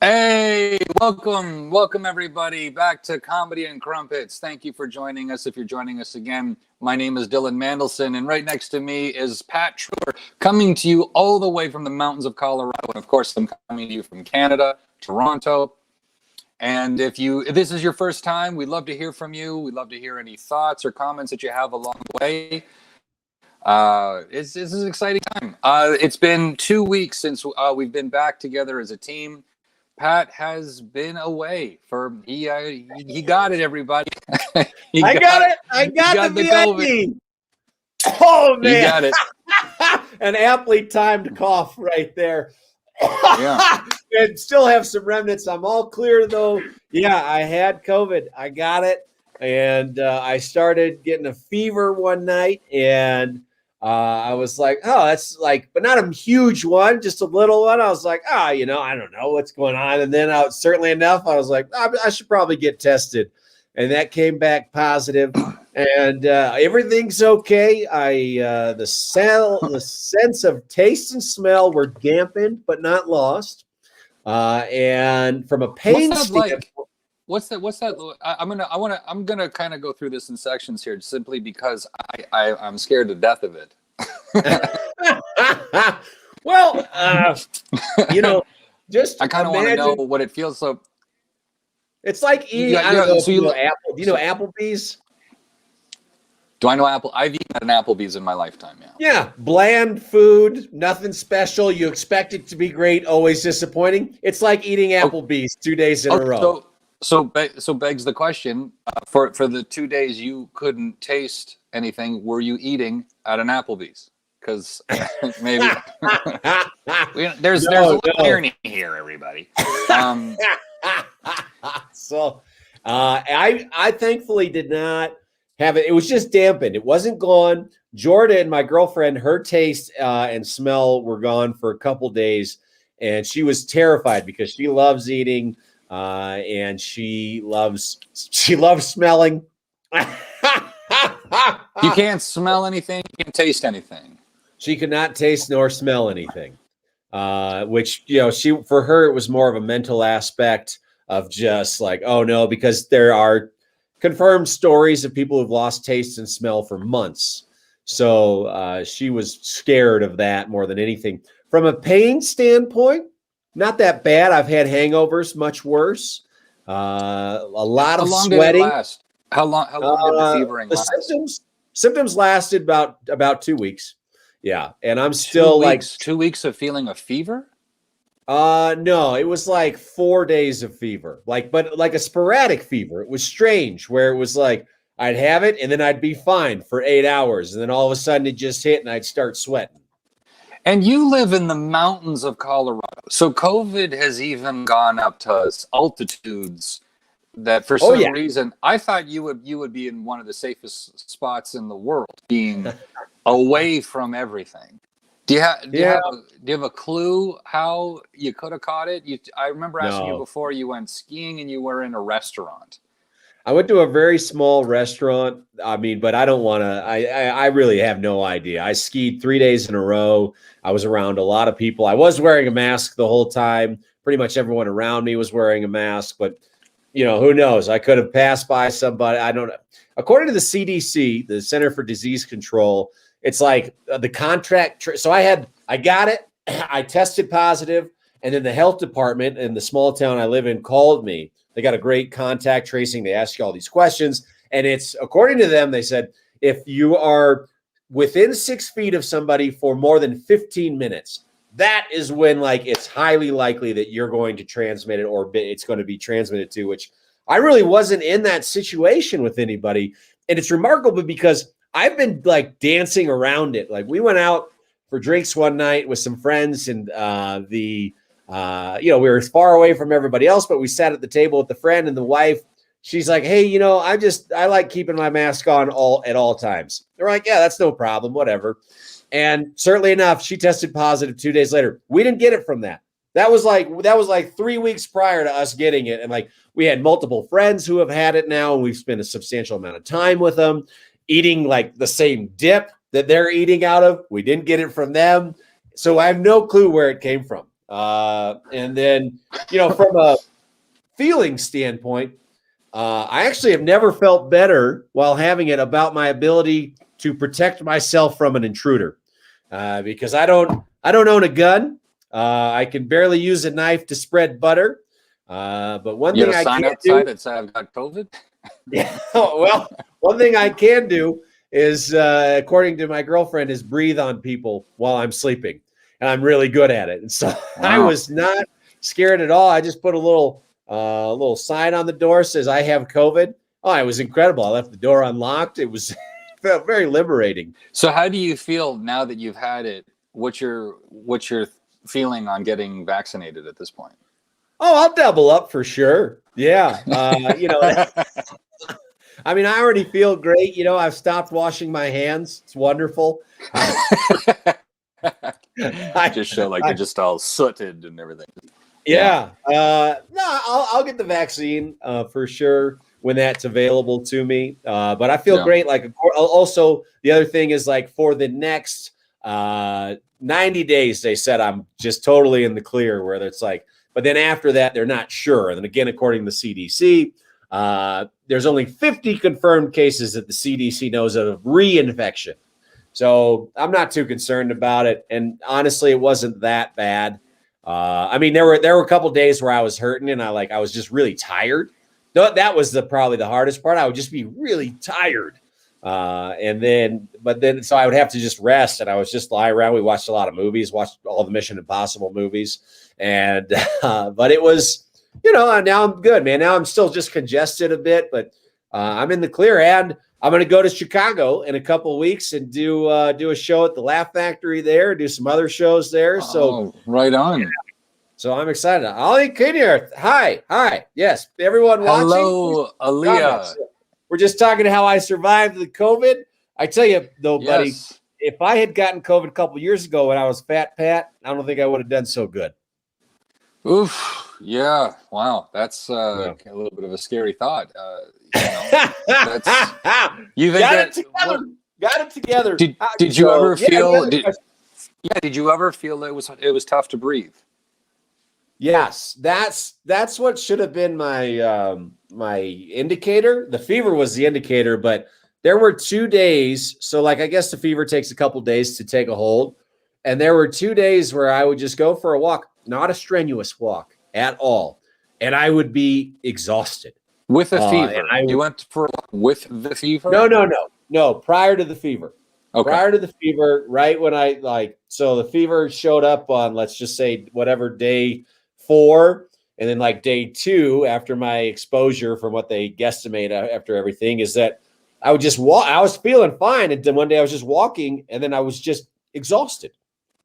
Hey, welcome everybody back to Comedy and Crumpets. Thank you for joining us. If you're joining us again, my name is Dylan Mandlsohn, and right next to me is Pat Treuer, coming to you all the way from the mountains of Colorado. And of course, I'm coming to you from Canada, Toronto. And if this is your first time, we'd love to hear from you. We'd love to hear any thoughts or comments that you have along the way. This is an exciting time. It's been 2 weeks since we've been back together as a team. Pat has been away he got it, everybody. I got the COVID. Oh man, you got it. An aptly timed cough right there. Yeah. And still have some remnants. I'm all clear though. Yeah, I had COVID. I got it, and I started getting a fever one night, and I was like, oh, that's like, but not a huge one, just a little one. I was like, I don't know what's going on. And then certainly enough, I was like, I should probably get tested. And that came back positive, and everything's okay. The sense of taste and smell were dampened, but not lost. And from a pain standpoint, what's that? I'm gonna kind of go through this in sections here, simply because I'm scared to death of it. Well, just I kind of want to know what it feels so. It's like eating. I don't know if you know Apple. Do you know Applebee's? Do I know Apple? I've eaten at an Applebee's in my lifetime. Yeah. Yeah, bland food, nothing special. You expect it to be great, always disappointing. It's like eating Applebee's 2 days in a row. So begs the question: for the 2 days you couldn't taste anything, were you eating at an Applebee's? Because maybe there's a little irony here, everybody. So I thankfully did not have it. It was just dampened. It wasn't gone. Jordan, my girlfriend, her taste and smell were gone for a couple days, and she was terrified because she loves eating and she loves smelling. You can't smell anything. You can't taste anything. She could not taste nor smell anything, which, for her, it was more of a mental aspect of just like, oh no, because there are confirmed stories of people who've lost taste and smell for months. So she was scared of that more than anything. From a pain standpoint, not that bad. I've had hangovers much worse. A lot of sweating. Did it last? How long did the fevering last? Symptoms lasted about 2 weeks. Yeah, and I'm still 2 weeks of feeling a fever. No, it was like 4 days of fever, but like a sporadic fever. It was strange where it was like I'd have it and then I'd be fine for 8 hours, and then all of a sudden it just hit and I'd start sweating. And you live in the mountains of Colorado, so COVID has even gone up to altitudes that for some reason I thought you would be in one of the safest spots in the world, being away from everything. Do you have a clue how you could have caught it? I remember asking you before you went skiing and you were in a restaurant. I went to a very small restaurant. I mean, but I don't want to. I really have no idea. I skied 3 days in a row. I was around a lot of people. I was wearing a mask the whole time. Pretty much everyone around me was wearing a mask, but who knows? I could have passed by somebody. I don't know. According to the CDC, the Center for Disease Control, it's like the contract. So I got it. I tested positive, and then the health department in the small town I live in called me. They got a great contact tracing. They ask you all these questions, and it's, according to them, they said, if you are within 6 feet of somebody for more than 15 minutes, that is when it's highly likely that you're going to transmit it, or it's going to be transmitted to, which I really wasn't in that situation with anybody. And it's remarkable because I've been dancing around it. We went out for drinks one night with some friends, and we were far away from everybody else, but we sat at the table with the friend and the wife. She's like, hey, I like keeping my mask on at all times. They're like, yeah, that's no problem, whatever. And certainly enough, she tested positive 2 days later. We didn't get it from that. That was like 3 weeks prior to us getting it. And we had multiple friends who have had it now, and we've spent a substantial amount of time with them, eating the same dip that they're eating out of. We didn't get it from them. So I have no clue where it came from. And then, from a feeling standpoint, I actually have never felt better while having it about my ability to protect myself from an intruder, because I don't own a gun. I can barely use a knife to spread butter. But one You thing had a I sign can outside do, that said I've got COVID. yeah, well, one thing I can do is, according to my girlfriend, is breathe on people while I'm sleeping, and I'm really good at it. And so I Wow. was not scared at all. I just put a little sign on the door says I have COVID. Oh, it was incredible. I left the door unlocked. It was felt very liberating. So how do you feel now that you've had it? What's your feeling on getting vaccinated at this point? Oh, I'll double up for sure. Yeah. I mean, I already feel great. I've stopped washing my hands. It's wonderful. Just show like they're just all sooted and everything. Yeah. No, I'll get the vaccine for sure when that's available to me. But I feel great. Like, also, the other thing is, like, for the next 90 days, they said I'm just totally in the clear, where it's like, but then after that, they're not sure. And then again, according to the CDC, there's only 50 confirmed cases that the CDC knows of reinfection. So I'm not too concerned about it. And honestly, it wasn't that bad. I mean, there were a couple of days where I was hurting, and I was just really tired. That was probably the hardest part. I would just be really tired. So I would have to just rest, and I was just lie around. We watched a lot of movies, watched all the Mission Impossible movies, and but it was, now I'm good, man. Now I'm still just congested a bit, but I'm in the clear, and I'm going to go to Chicago in a couple of weeks and do a show at the Laugh Factory there, do some other shows there. So right on. Yeah. So I'm excited. Ollie Kinnear, hi, yes, everyone watching. Hello, Aaliyah. We're just talking how I survived the COVID. I tell you though, buddy, if I had gotten COVID a couple of years ago when I was Fat Pat, I don't think I would have done so good. Oof. Yeah. Wow. That's a little bit of a scary thought. You think got it together. Did you ever feel? Did you ever feel it was tough to breathe? Yes, that's what should have been my my indicator. The fever was the indicator, but there were 2 days. So, like, I guess the fever takes a couple days to take a hold, and there were 2 days where I would just go for a walk, not a strenuous walk at all, and I would be exhausted with a fever. You went for a walk with the fever? No. Prior to the fever. Okay. Prior to the fever, right when so the fever showed up on, let's just say, whatever day 4, and then like day 2 after my exposure, from what they guesstimate after everything, is that I would just walk. I was feeling fine, and then one day I was just walking, and then I was just exhausted,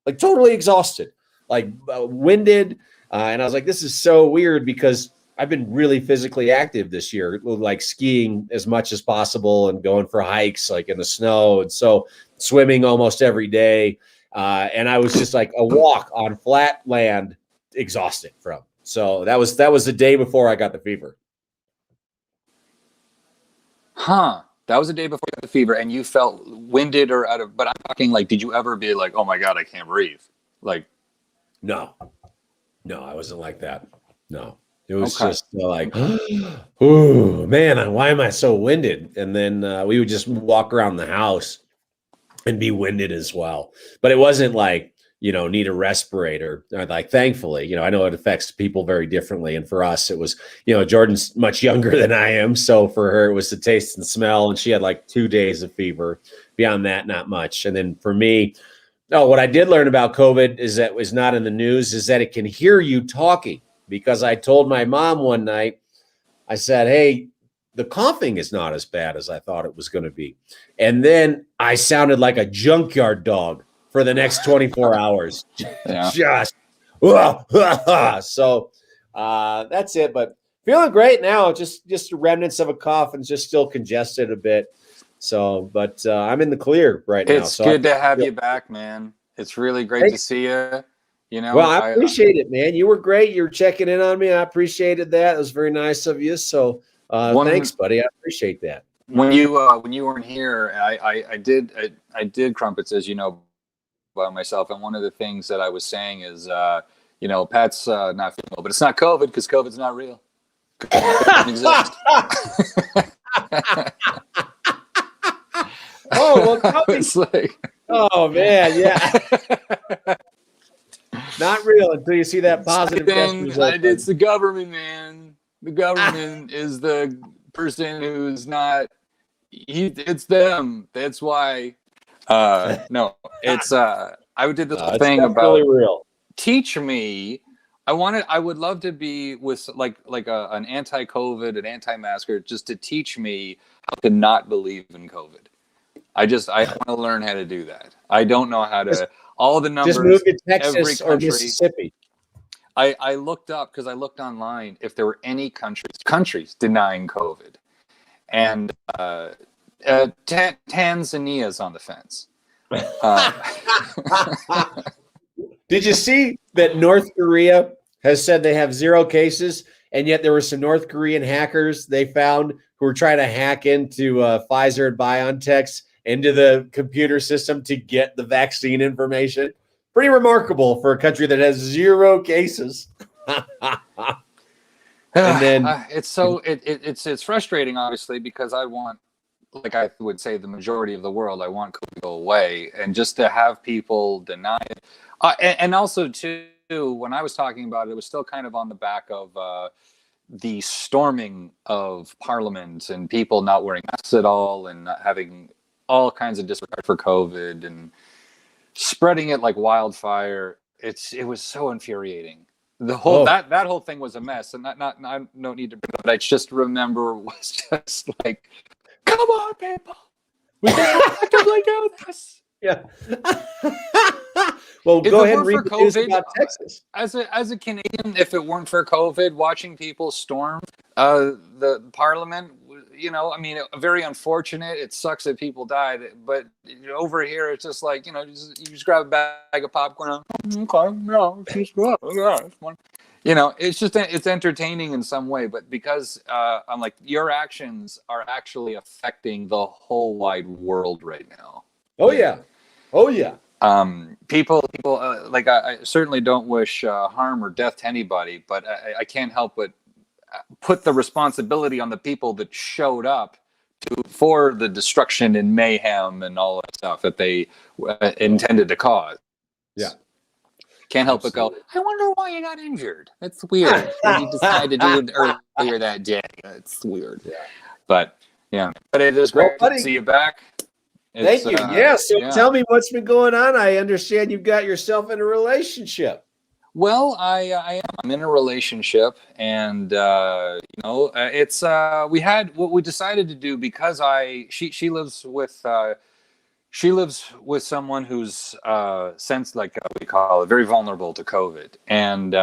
like totally exhausted, like winded, and I was like, this is so weird, because I've been really physically active this year, like skiing as much as possible and going for hikes like in the snow, and so swimming almost every day, and I was just like a walk on flat land, exhausted from. So that was the day before I got the fever. Huh. That was the day before you got the fever, and you felt winded or out of, but I'm talking like, did you ever be like, oh my God, I can't breathe? Like, no, I wasn't like that. No, it was just like, oh man, why am I so winded? And then we would just walk around the house and be winded as well. But it wasn't like, need a respirator. Like, thankfully, I know it affects people very differently. And for us, it was, Jordan's much younger than I am. So for her, it was the taste and smell. And she had like 2 days of fever. Beyond that, not much. And then for me, what I did learn about COVID is not in the news, is that it can hear you talking. Because I told my mom one night, I said, hey, the coughing is not as bad as I thought it was going to be. And then I sounded like a junkyard dog for the next 24 hours. Just so that's it. But feeling great now. Just remnants of a cough and just still congested a bit. So, but I'm in the clear right now. It's good to have you back, man. It's really great to see you. Well, I appreciate it, man. You were great. You were checking in on me. I appreciated that. It was very nice of you. So thanks, buddy. I appreciate that. When you weren't here, I did Crumpets, as you know, by myself. And one of the things that I was saying is, Pat's not feeling well, but it's not COVID because COVID's not real. COVID doesn't exist. Oh, well, It's like, oh man, yeah. Not real until you see that positive test result. it's the government, man. The government is the person who's not. It's them. That's why. No, it's. I did this thing about real. teach me. I would love to be with an anti-COVID, an anti-masker, just to teach me how to not believe in COVID. I want to learn how to do that. I don't know how to. All the numbers. Just move to Texas or Mississippi. I looked up because I looked online if there were any countries denying COVID, and Tanzania's on the fence. Did you see that North Korea has said they have 0 cases, and yet there were some North Korean hackers they found who were trying to hack into Pfizer and BioNTech's into the computer system to get the vaccine information? Pretty remarkable for a country that has 0 cases. And then it's frustrating, obviously, because I want, like I would say, the majority of the world, I want COVID to go away, and just to have people deny it. And also, too, when I was talking about it, it was still kind of on the back of the storming of Parliament and people not wearing masks at all and not having all kinds of disregard for COVID and spreading it like wildfire. It was so infuriating. The whole that whole thing was a mess, and I don't need to bring it up, but I just remember was just like, come on, people, we can actively do this. Yeah. Well, go ahead and read the news about Texas. As a Canadian, if it weren't for COVID, watching people storm the Parliament, very unfortunate. It sucks that people died, but over here, it's just like, you just grab a bag of popcorn. Okay, no, it's fun. It's entertaining in some way, but because I'm like, your actions are actually affecting the whole wide world right now. Oh yeah. People I certainly don't wish harm or death to anybody, but I can't help but put the responsibility on the people that showed up for the destruction and mayhem and all that stuff that they intended to cause. Yeah. Can't help but go, I wonder why you got injured. That's weird. You decided to do it earlier that day. It's weird. Yeah. But it is great to see you back. Thank you. Tell me what's been going on. I understand you've got yourself in a relationship. Well, I am. I'm in a relationship, and it's we had what we decided to do because she lives with someone who's we call it very vulnerable to COVID, and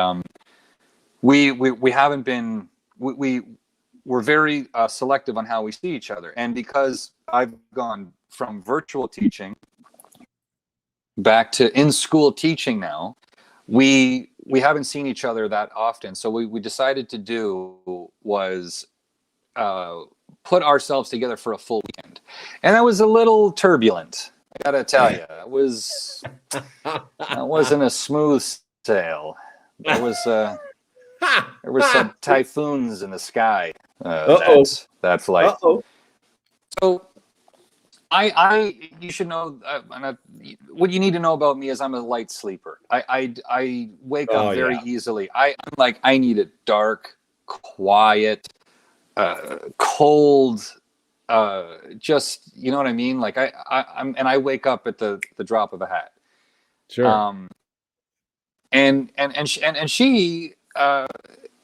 we haven't been we're very selective on how we see each other, and because I've gone from virtual teaching back to in-school teaching now, we haven't seen each other that often. So we decided to do was put ourselves together for a full weekend. And that was a little turbulent, I gotta tell you. That wasn't a smooth sail. There was some typhoons in the sky that flight. So you should know, what you need to know about me is I'm a light sleeper. I wake up very easily. I'm like, I need it dark, quiet, cold, just, you know what I mean? Like I wake up at the drop of a hat. Sure. And she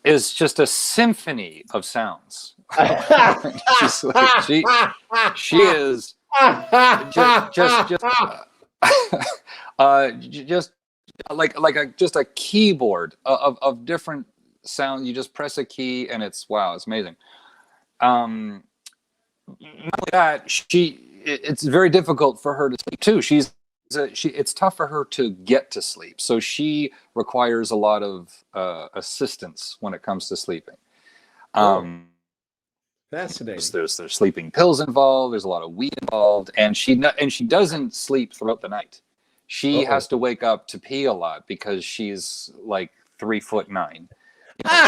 is just a symphony of sounds. She is just like a keyboard of different sounds. You just press a key and it's amazing. Not only that, it's very difficult for her to sleep too. It's tough for her to get to sleep, so she requires a lot of assistance when it comes to sleeping. Fascinating. There's sleeping pills involved. There's a lot of weed involved, and she doesn't sleep throughout the night. She has to wake up to pee a lot because she's like 3'9".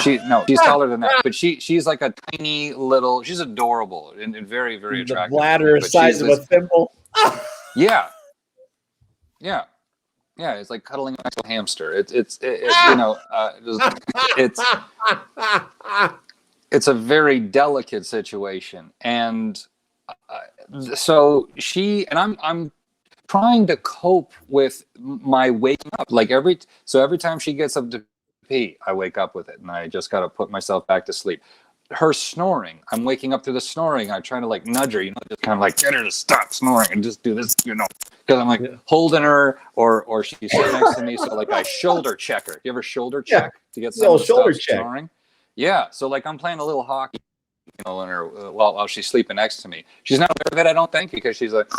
She's taller than that, but she's like a tiny little. She's adorable and very, very The attractive. bladder the size of a thimble. Yeah. It's like cuddling next to a hamster. It's it's a very delicate situation, and so I'm trying to cope with my waking up. Like every time she gets up to pee, I wake up with it, and I just got to put myself back to sleep. Her snoring, I'm waking up to the snoring. I try to like nudge her, just kind of like get her to stop snoring and just do this, because I'm like holding her, or she's sitting next to me, so like I shoulder check her. You ever shoulder check to get some shoulder check snoring? Yeah, so like I'm playing a little hockey, in her while she's sleeping next to me. She's not aware of it, I don't think, because she's like.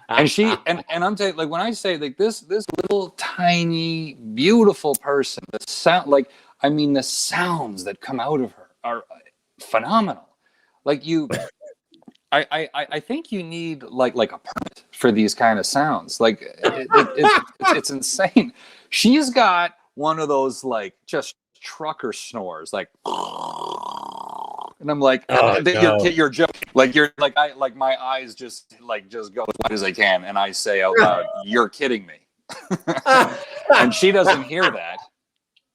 and I'm telling you, like when I say like this little tiny beautiful person, the sounds that come out of her are phenomenal. Like I think you need like a permit for these kind of sounds. Like it's insane. She's got one of those like just trucker snores, like. And I'm like, you're joking. Like my eyes just go as wide as I can, and I say out loud, "You're kidding me," and she doesn't hear that.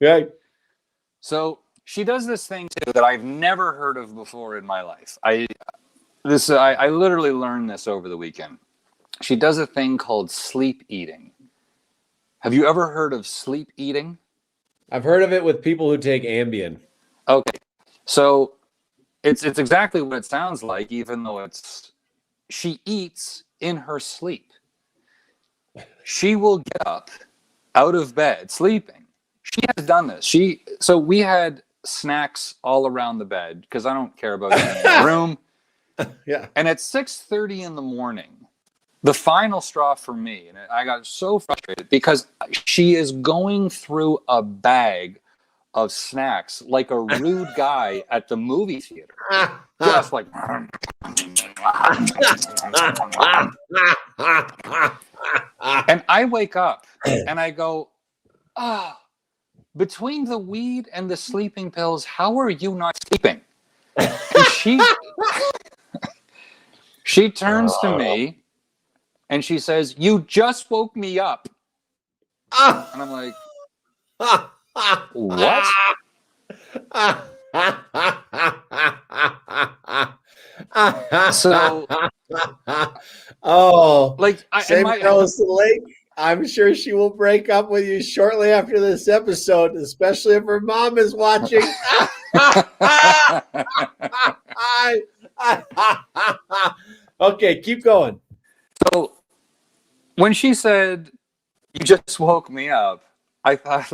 Right. So she does this thing too that I've never heard of before in my life. I literally learned this over the weekend. She does a thing called sleep eating. Have you ever heard of sleep eating? I've heard of it with people who take Ambien. Okay, so. It's exactly what it sounds like, even though she eats in her sleep. She will get up out of bed sleeping. She has done this. So we had snacks all around the bed because I don't care about eating in the room. Yeah. And at 6:30 in the morning, the final straw for me, and I got so frustrated because she is going through a bag of snacks like a rude guy at the movie theater, just like. And I wake up and I go, between the weed and the sleeping pills, how are you not sleeping? And she turns to me and she says, "You just woke me up." And I'm like, what? So, same goes to Lake. I'm sure she will break up with you shortly after this episode, especially if her mom is watching. Okay, keep going. So, when she said, "You just woke me up," I thought,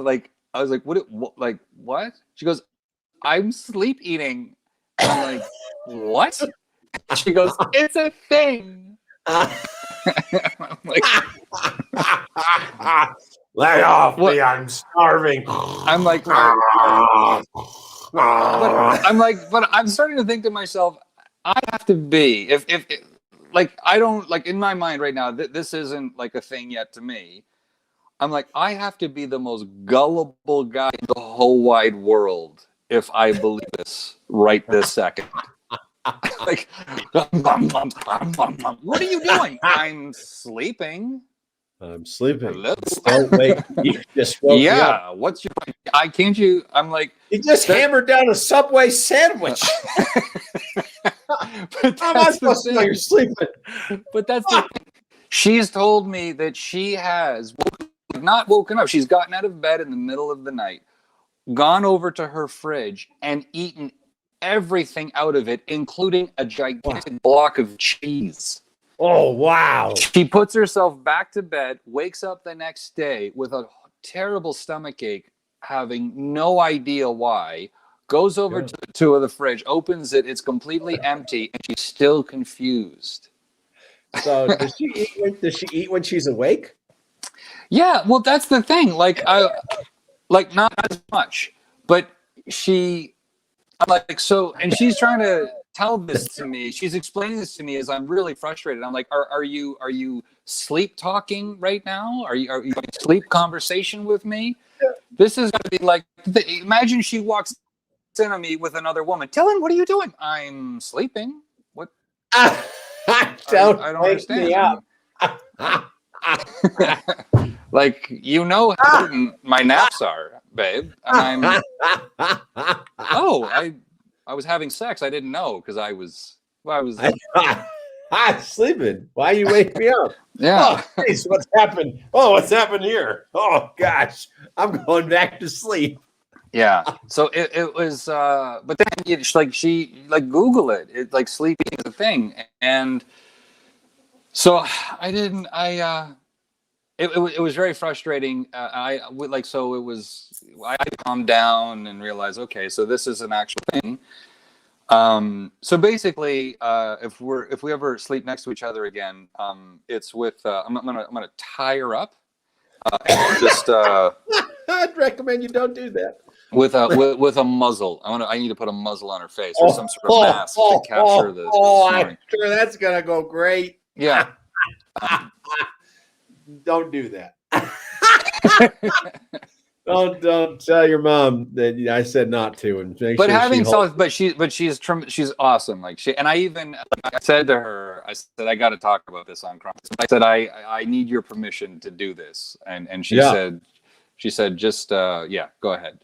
I was like, what? She goes, "I'm sleep eating." I'm like, what? She goes, "It's a thing." I'm like, lay off me, I'm starving. I'm like, but I'm starting to think to myself, I have to be, if I don't, in my mind right now, this isn't like a thing yet to me. I'm like, I have to be the most gullible guy in the whole wide world if I believe this right this second. Like, what are you doing? I'm sleeping. I'm sleeping. Hello? Don't wake. You just woke me up. What's your? Can't you? I'm like, you just hammered down a Subway sandwich. But how am I supposed to know you're sleeping? But that's the thing. She's told me that she has not woken up. She's gotten out of bed in the middle of the night, gone over to her fridge and eaten everything out of it, including a gigantic block of cheese. Oh, wow. She puts herself back to bed, wakes up the next day with a terrible stomach ache, having no idea why, goes over to the fridge, opens it, it's completely empty, and she's still confused. So does she eat when she's awake? Yeah, well, that's the thing. Not as much, but I'm like, so, and she's trying to tell this to me. She's explaining this to me as I'm really frustrated. I'm like, are you sleep talking right now? Are you having a sleep conversation with me? This is going to be like, imagine she walks in on me with another woman. Dylan, what are you doing? I'm sleeping. What? I don't understand. Like, you know how important my naps are, babe. And I was having sex. I didn't know because I was I'm sleeping. Why you wake me up? yeah. Oh, geez, what's happened? Oh, what's happened here? Oh gosh, I'm going back to sleep. Yeah. So it was, but then she Google it. It like sleeping is a thing, and so it was very frustrating. I calmed down and realized, okay, so this is an actual thing. So basically, if we ever sleep next to each other again, it's with I'm gonna tie her up, and just I'd recommend you don't do that. with a muzzle. I need to put a muzzle on her face or some sort of mask to capture the snoring. I'm sure that's gonna go great. Yeah. Don't do that. Don't tell your mom that I said not to. And she's awesome. Like I said to her, I said, I got to talk about this on Crumpets. I said, I need your permission to do this. And she said, just, yeah, go ahead.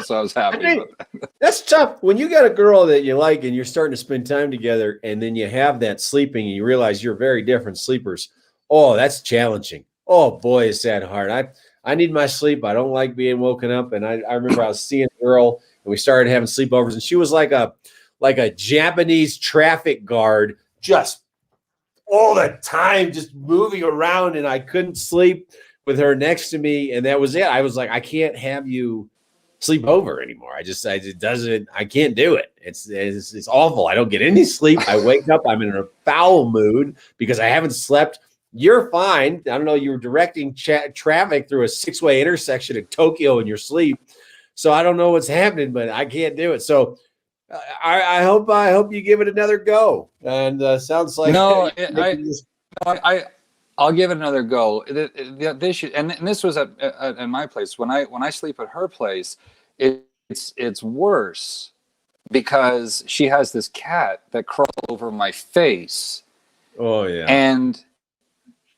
So I was happy about that. That's tough when you got a girl that you like and you're starting to spend time together, and then you have that sleeping and you realize you're very different sleepers. Oh, that's challenging. Oh boy, is that hard. I need my sleep. I don't like being woken up. And I remember I was seeing a girl and we started having sleepovers, and she was like a Japanese traffic guard, just all the time, just moving around, and I couldn't sleep with her next to me. And that was it. I was like, I can't have you sleep over anymore. I can't do it. It's awful. I don't get any sleep. I wake up, I'm in a foul mood because I haven't slept. You're fine. I don't know. You were directing traffic through a 6-way intersection in Tokyo in your sleep. So I don't know what's happening, but I can't do it. So I hope you give it another go. And sounds like I'll give it another go. This was at my place. When I sleep at her place, it's worse because she has this cat that crawls over my face. Oh yeah, and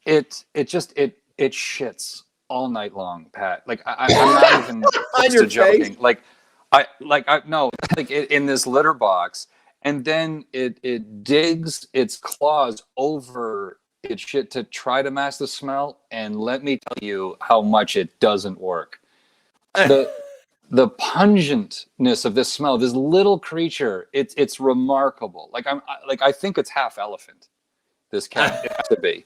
it shits all night long, Pat. Like I'm not even close to joking. In this litter box, and then it digs its claws over its shit to try to mask the smell. And let me tell you how much it doesn't work. The pungentness of this smell, this little creature, it's remarkable. I think it's half elephant. This cat, it has to be.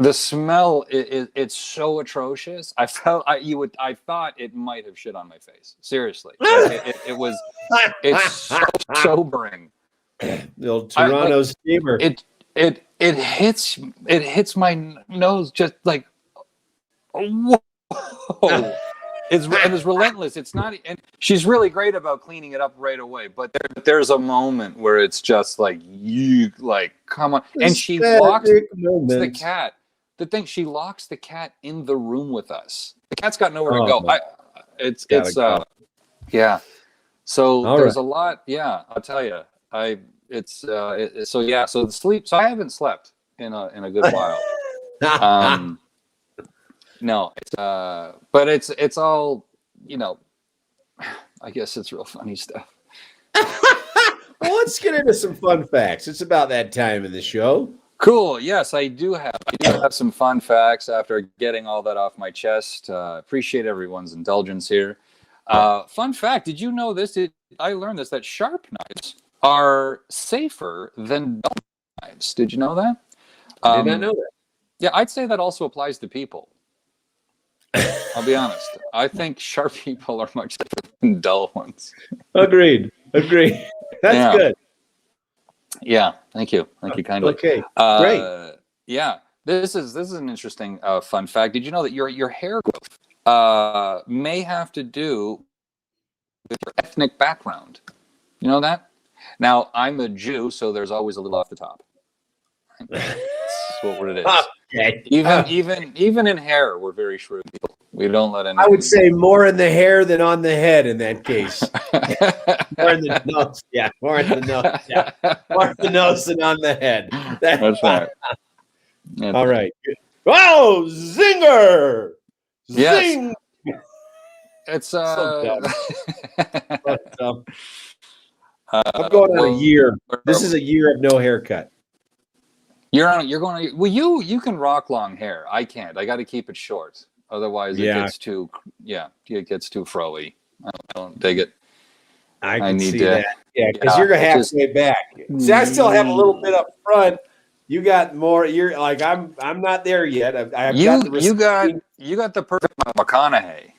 The smell it's so atrocious. I thought it might have shit on my face. Seriously, it's so sobering. The old Toronto steamer. It hits my nose just like whoa. It's relentless. It's not, and she's really great about cleaning it up right away. But there's a moment where it's just like come on, and she locks the cat. The thing, she locks the cat in the room with us. The cat's got nowhere to go. Yeah. So there's a lot. Yeah, I'll tell you. So the sleep. So I haven't slept in a good while. No, but it's all, I guess it's real funny stuff. Well, let's get into some fun facts. It's about that time in the show. Cool. Yes, I do have some fun facts after getting all that off my chest. Appreciate everyone's indulgence here. Fun fact, did you know this? I learned this, that sharp knives are safer than dull knives. Did you know that? I did not know that. Yeah, I'd say that also applies to people. I'll be honest. I think sharp people are much safer than dull ones. Agreed. That's good. Yeah. Thank you kindly. Okay. Great. Yeah. This is an interesting fun fact. Did you know that your hair growth may have to do with your ethnic background? You know that? Now, I'm a Jew, so there's always a little off the top. That's what it is. Okay. Even in hair, we're very shrewd people. We don't let anything. I would say more in the hair than on the head in that case. More in the nose. Yeah, more in the nose. Yeah, more in the nose than on the head. That's right. All right. Whoa, zinger! Yes. Zing! It's So dumb. I'm going on a year. This is a year of no haircut. You're going. Well, you can rock long hair. I can't. I got to keep it short. Otherwise, it gets too froey. I don't dig it. I can see that. Yeah, because you're halfway back. See, I still have a little bit up front. You got more. You're like I'm not there yet. You got the perfect McConaughey.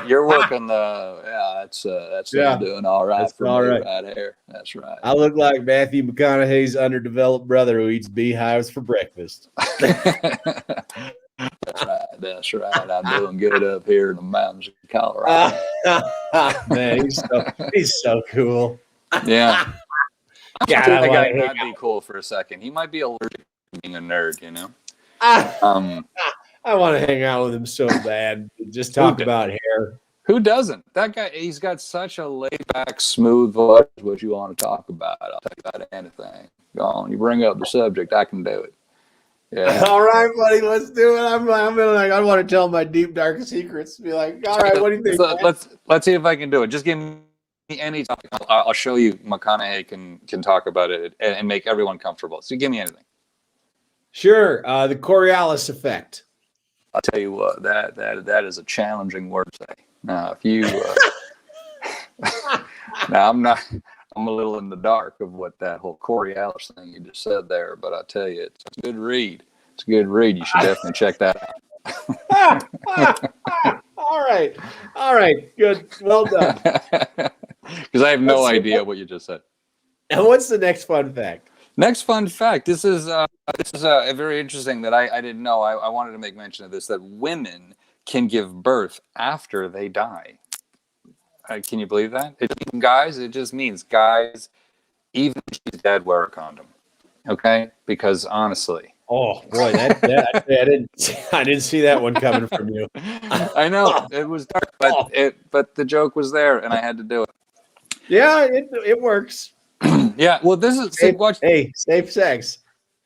You're working that's doing all right that's for all me right. right here. That's right. I look like Matthew McConaughey's underdeveloped brother who eats beehives for breakfast. That's right. I'm doing good up here in the mountains of Colorado. Man, he's so cool. Yeah. God, I think that guy might be cool for a second. He might be allergic to being a nerd, you know? I want to hang out with him so bad. Just talk about hair. Who doesn't? That guy, he's got such a laid-back, smooth voice. What you want to talk about? I'll talk about anything. Go on. You bring up the subject, I can do it. Yeah. All right, buddy, let's do it. I'm like, I want to tell my deep, dark secrets. Be like, all right, what do you think? Let's see if I can do it. Just give me any topic. I'll show you McConaughey can talk about it and make everyone comfortable. So give me anything. Sure. The Coriolis effect. I'll tell you what, that is a challenging word to say. Now, if you now I'm a little in the dark of what that whole Coriolis thing you just said there, but I tell you, it's a good read. It's a good read. You should definitely check that out. All right, good, well done. Because I have no idea what you just said. And what's the next fun fact? Next fun fact. This is a very interesting that I didn't know. I wanted to make mention of this, that women can give birth after they die. Can you believe that? It just means guys, even if she's dead, wear a condom. Okay? Because honestly. Oh boy, I didn't see that one coming from you. I know it was dark, but the joke was there, and I had to do it. Yeah, it works. Yeah, well, this is safe sex.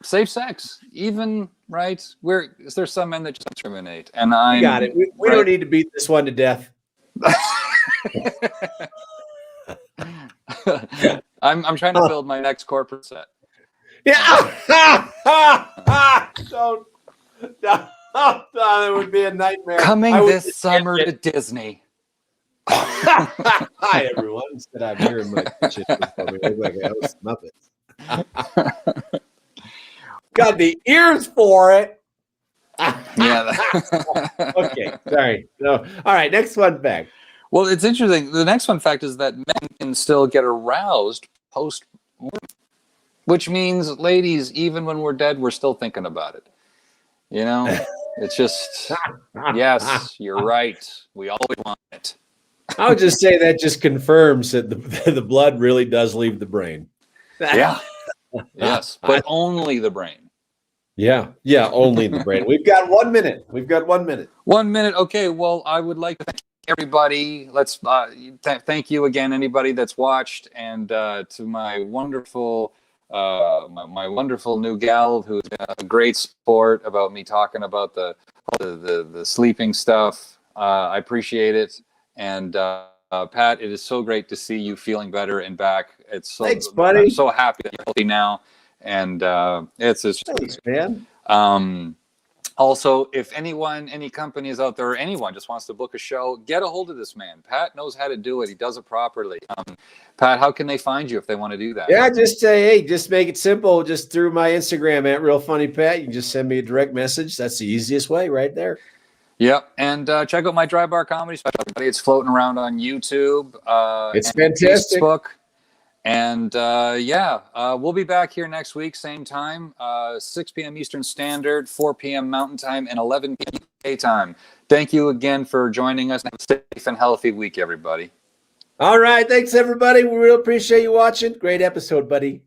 Safe sex, even right. There's some men that just discriminate, and I got it. We don't need to beat this one to death. I'm trying to build my next corporate set. Yeah. Don't. It would be a nightmare. Coming this summer to Disney. Hi everyone. Instead, I'm here in my kitchen. Look like a house of Muppets. Got the ears for it. Yeah. Okay. Sorry. No. All right. Next fun fact. Well, it's interesting. The next fun fact is that men can still get aroused post-mortem, which means, ladies, even when we're dead, we're still thinking about it. You know, it's just, yes, you're right. We always want it. I would just say that just confirms that the blood really does leave the brain. Yeah. Yes, but only the brain. Yeah, only the brain. We've got 1 minute. 1 minute. Okay, well, I would like to thank everybody. Let's thank you again, anybody that's watched, and to my wonderful my wonderful new gal who's been a great sport about me talking about the sleeping stuff. I appreciate it. And Pat, it is so great to see you feeling better and back. Thanks, buddy. I'm so happy that you're healthy now, and it's thanks, man. Also, if any companies out there or anyone just wants to book a show, get a hold of this man. Pat knows how to do it. He does it properly. Pat, how can they find you if they want to do that? Yeah, just say, hey, just make it simple. Just through my Instagram @RealFunnyPat. You can just send me a direct message. That's the easiest way right there. Yep, and check out my Dry Bar Comedy special. It's floating around on YouTube. It's fantastic. Facebook. And we'll be back here next week, same time, 6 p.m. Eastern Standard, 4 p.m. Mountain Time, and 11 p.m. UK time. Thank you again for joining us. Have a safe and healthy week, everybody. All right. Thanks, everybody. We really appreciate you watching. Great episode, buddy.